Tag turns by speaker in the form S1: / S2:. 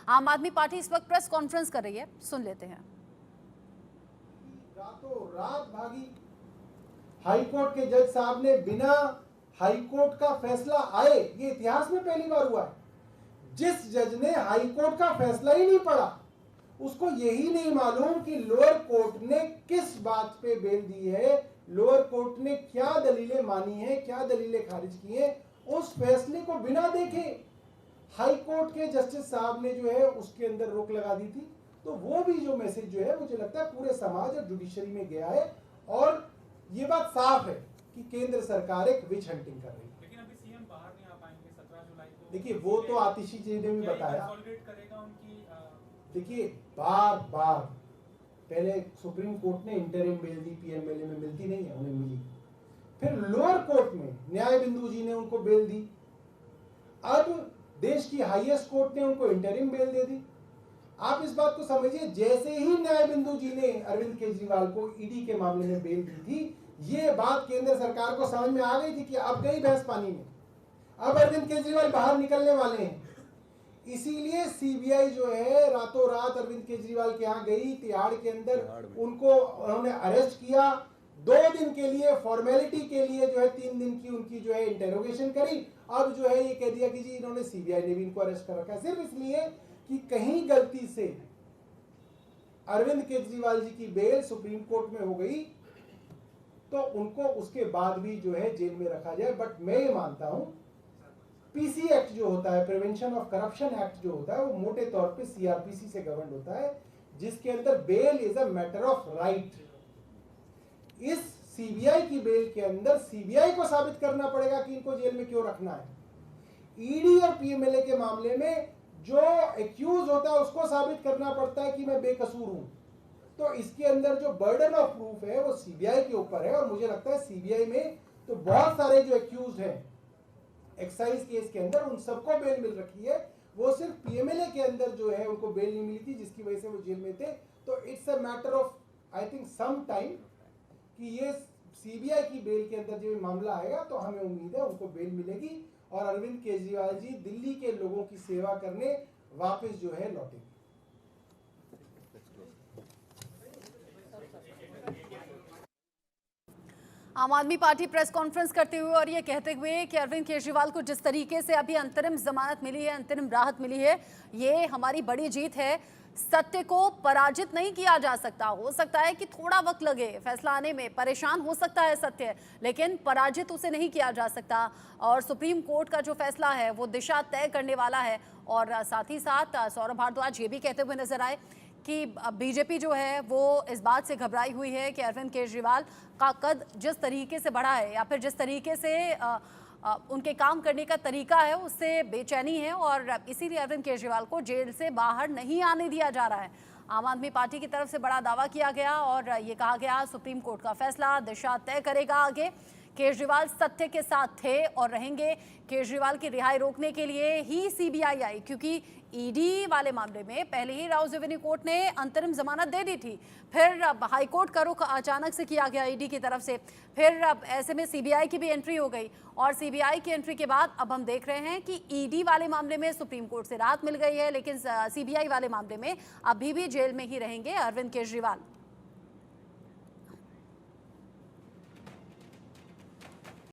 S1: आम आदमी पार्टी इस वक्त प्रेस कॉन्फ्रेंस कर रही है, सुन लेते हैं।
S2: रातों रात भागी हाईकोर्ट के जज साहब ने बिना हाईकोर्ट का फैसला आए, ये इतिहास में पहली बार हुआ है। जिस जज ने हाईकोर्ट का फैसला ही नहीं पढ़ा, उसको यही नहीं मालूम कि लोअर कोर्ट ने किस बात पे बेल दी है, लोअर कोर्ट ने क्या दलीलें मानी है, क्या दलीलें खारिज की हैं, उस फैसले को बिना देखे हाई कोर्ट के जस्टिस साहब ने जो है उसके अंदर रोक लगा दी थी। तो वो भी जो मैसेज जो है मुझे लगता है पूरे समाज और जुडिशरी में गया है और ये बात साफ है कि केंद्र सरकार एक विच हंटिंग कर रही है।
S3: लेकिन अभी सीएम बाहर नहीं आ पाएंगे 17 जुलाई को।
S2: देखिए वो तो आतिशी जी ने भी बताया।
S3: करेगा उनकी
S2: देखिए बार बार पहले सुप्रीम कोर्ट ने इंटरिम बेल दी, पीएमएलए में मिलती नहीं है, उन्हें मिली। फिर लोअर कोर्ट में न्याय बिंदु जी ने उनको बेल दी। अब देश की हाईएस्ट कोर्ट ने उनको इंटरिम बेल दे दी। आप इस बात को समझिए, जैसे ही न्याय बिंदु जी ने अरविंद केजरीवाल को ईडी के मामले में बेल दी थी, ये बात केंद्र सरकार को समझ में आ गई थी कि अब गई भैंस पानी में, अब अरविंद केजरीवाल बाहर निकलने वाले हैं। इसीलिए सीबीआई जो है रातों रात अरविंद केजरीवाल के यहाँ गई, तिहाड़ के अंदर उनको उन्होंने अरेस्ट किया। 2 दिन के लिए फॉर्मेलिटी के लिए जो है 3 दिन की उनकी जो है इंटेरोगेशन करी। अब जो है ये कह दिया कि जी इन्होंने सीबीआई ने भी इनको अरेस्ट कर रखा है, सिर्फ इसलिए कि कहीं गलती से अरविंद केजरीवाल जी की बेल सुप्रीम कोर्ट में हो गई तो उनको उसके बाद भी जो है जेल में रखा जाए। बट मैं ये मानता हूं पीसी एक्ट जो होता है, प्रिवेंशन ऑफ करप्शन एक्ट जो होता है, वो मोटे तौर पे सीआरपीसी से गवर्न होता है, जिसके अंदर bail is a matter of right. इस सीबीआई की बेल के अंदर सीबीआई को साबित करना पड़ेगा कि इनको जेल में क्यों रखना है। ईडी और पीएमएलए के मामले में जो एक्यूज होता है उसको साबित करना पड़ता है कि मैं बेकसूर हूं। तो इसके अंदर जो बर्डन ऑफ प्रूफ है वो सीबीआई के ऊपर है और मुझे लगता है सीबीआई में तो बहुत सारे जो एक्यूज हैं एक्साइज केस के अंदर उन सबको बेल मिल रखी है। वो सिर्फ पीएमएलए के अंदर जो है उनको बेल नहीं मिली थी, जिसकी वजह से वो जेल में थे। तो it's a matter of I think some time कि ये सीबीआई की बेल के अंदर जो मामला आएगा तो हमें उम्मीद है उनको बेल मिलेगी और अरविंद केजरीवाल जी दिल्ली के लोगों की सेवा करने वापस जो है लौटेंगे।
S1: आम आदमी पार्टी प्रेस कॉन्फ्रेंस करते हुए और ये कहते हुए कि अरविंद केजरीवाल को जिस तरीके से अभी अंतरिम जमानत मिली है, अंतरिम राहत मिली है, ये हमारी बड़ी जीत है। सत्य को पराजित नहीं किया जा सकता। हो सकता है कि थोड़ा वक्त लगे फैसला आने में, परेशान हो सकता है सत्य, लेकिन पराजित उसे नहीं किया जा सकता। और सुप्रीम कोर्ट का जो फैसला है वो दिशा तय करने वाला है। और साथ ही साथ सौरभ भारद्वाज ये भी कहते हुए नजर आए कि बीजेपी जो है वो इस बात से घबराई हुई है कि अरविंद केजरीवाल का कद जिस तरीके से बढ़ा है या फिर जिस तरीके से उनके काम करने का तरीका है उससे बेचैनी है और इसीलिए अरविंद केजरीवाल को जेल से बाहर नहीं आने दिया जा रहा है। आम आदमी पार्टी की तरफ से बड़ा दावा किया गया और ये कहा गया सुप्रीम कोर्ट का फैसला दिशा तय करेगा आगे। केजरीवाल सत्य के साथ थे और रहेंगे। केजरीवाल की रिहाई रोकने के लिए ही सीबीआई आई, क्योंकि ईडी वाले मामले में पहले ही राउज रेवेन्यू कोर्ट ने अंतरिम जमानत दे दी थी, फिर हाई कोर्ट का रुख अचानक से किया गया ईडी की तरफ से, फिर अब ऐसे में सीबीआई की भी एंट्री हो गई और सीबीआई की एंट्री के बाद अब हम देख रहे हैं कि ईडी वाले मामले में सुप्रीम कोर्ट से राहत मिल गई है, लेकिन सीबीआई वाले मामले में अभी भी जेल में ही रहेंगे अरविंद केजरीवाल।